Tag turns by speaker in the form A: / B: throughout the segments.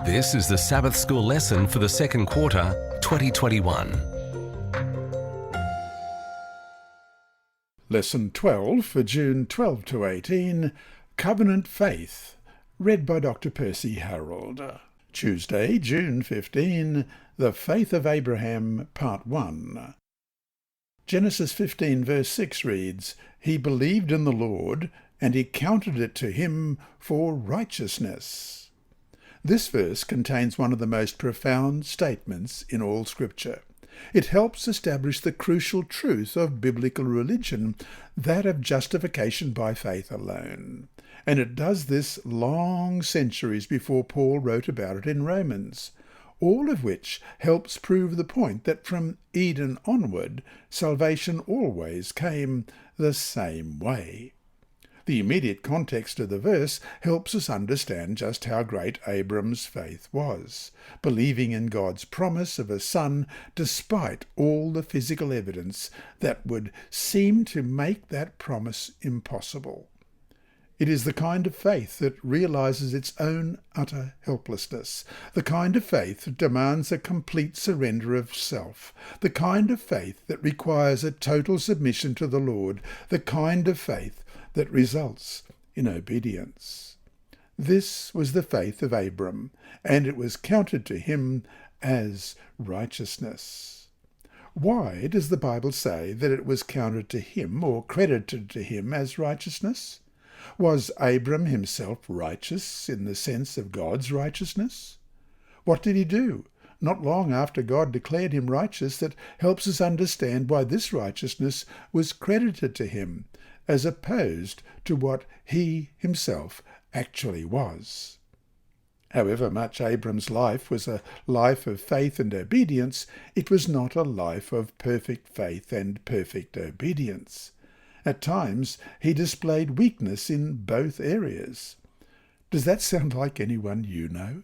A: This is the Sabbath School lesson for the second quarter, 2021.
B: Lesson 12 for June 12 to 18, Covenant Faith, read by Dr. Percy Harrold. Tuesday, June 15, The Faith of Abraham, Part 1. Genesis 15 verse 6 reads, "He believed in the Lord, and he counted it to him for righteousness." This verse contains one of the most profound statements in all Scripture. It helps establish the crucial truth of biblical religion, that of justification by faith alone. And it does this long centuries before Paul wrote about it in Romans, all of which helps prove the point that from Eden onward, salvation always came the same way. The immediate context of the verse helps us understand just how great Abram's faith was, believing in God's promise of a son despite all the physical evidence that would seem to make that promise impossible. It is the kind of faith that realizes its own utter helplessness, the kind of faith that demands a complete surrender of self, the kind of faith that requires a total submission to the Lord, the kind of faith that results in obedience. This was the faith of Abram, and it was counted to him as righteousness. Why does the Bible say that it was counted to him or credited to him as righteousness? Was Abram himself righteous in the sense of God's righteousness? What did he do not long after God declared him righteous that helps us understand why this righteousness was credited to him, as opposed to what he himself actually was? However much Abram's life was a life of faith and obedience, it was not a life of perfect faith and perfect obedience. At times, he displayed weakness in both areas. Does that sound like anyone you know?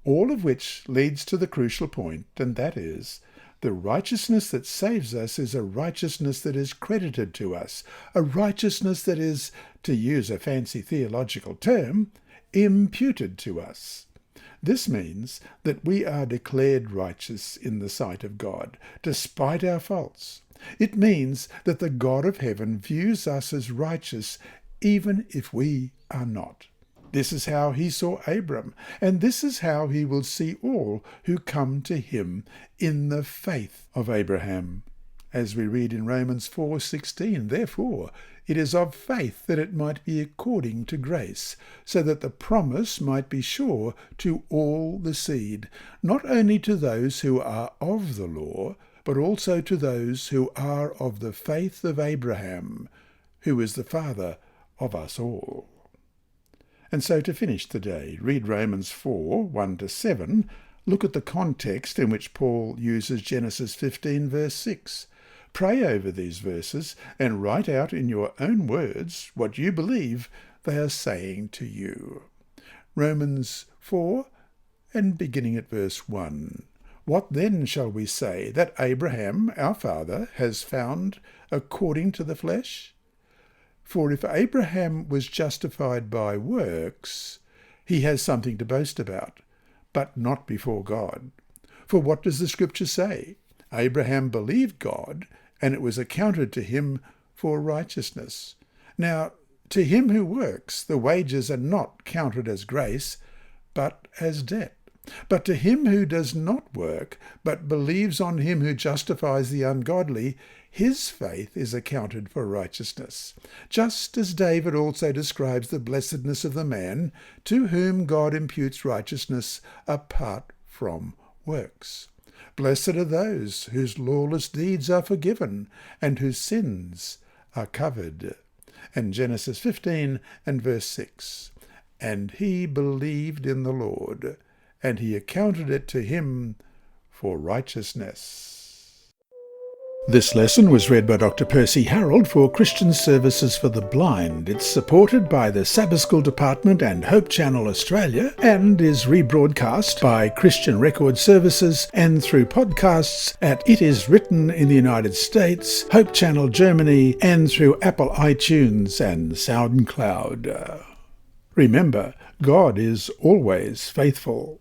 B: All of which leads to the crucial point, and that is, the righteousness that saves us is a righteousness that is credited to us, a righteousness that is, to use a fancy theological term, imputed to us. This means that we are declared righteous in the sight of God, despite our faults. It means that the God of heaven views us as righteous, even if we are not. This is how he saw Abram, and this is how he will see all who come to him in the faith of Abraham. As we read in Romans 4:16, therefore, it is of faith that it might be according to grace, so that the promise might be sure to all the seed, not only to those who are of the law, but also to those who are of the faith of Abraham, who is the father of us all. And so to finish the day, read Romans 4, 1-7, look at the context in which Paul uses Genesis 15, verse 6. Pray over these verses and write out in your own words what you believe they are saying to you. Romans 4, and beginning at verse 1. What then shall we say that Abraham, our father, has found according to the flesh? For if Abraham was justified by works, he has something to boast about, but not before God. For what does the Scripture say? Abraham believed God, and it was accounted to him for righteousness. Now, to him who works, the wages are not counted as grace, but as debt. But to him who does not work, but believes on him who justifies the ungodly, his faith is accounted for righteousness. Just as David also describes the blessedness of the man to whom God imputes righteousness apart from works. Blessed are those whose lawless deeds are forgiven and whose sins are covered. And Genesis 15 and verse 6. And he believed in the Lord, and he accounted it to him for righteousness. This lesson was read by Dr. Percy Harrold for Christian Services for the Blind. It's supported by the Sabbath School Department and Hope Channel Australia, and is rebroadcast by Christian Record Services and through podcasts at It Is Written in the United States, Hope Channel Germany, and through Apple iTunes and SoundCloud. Remember, God is always faithful.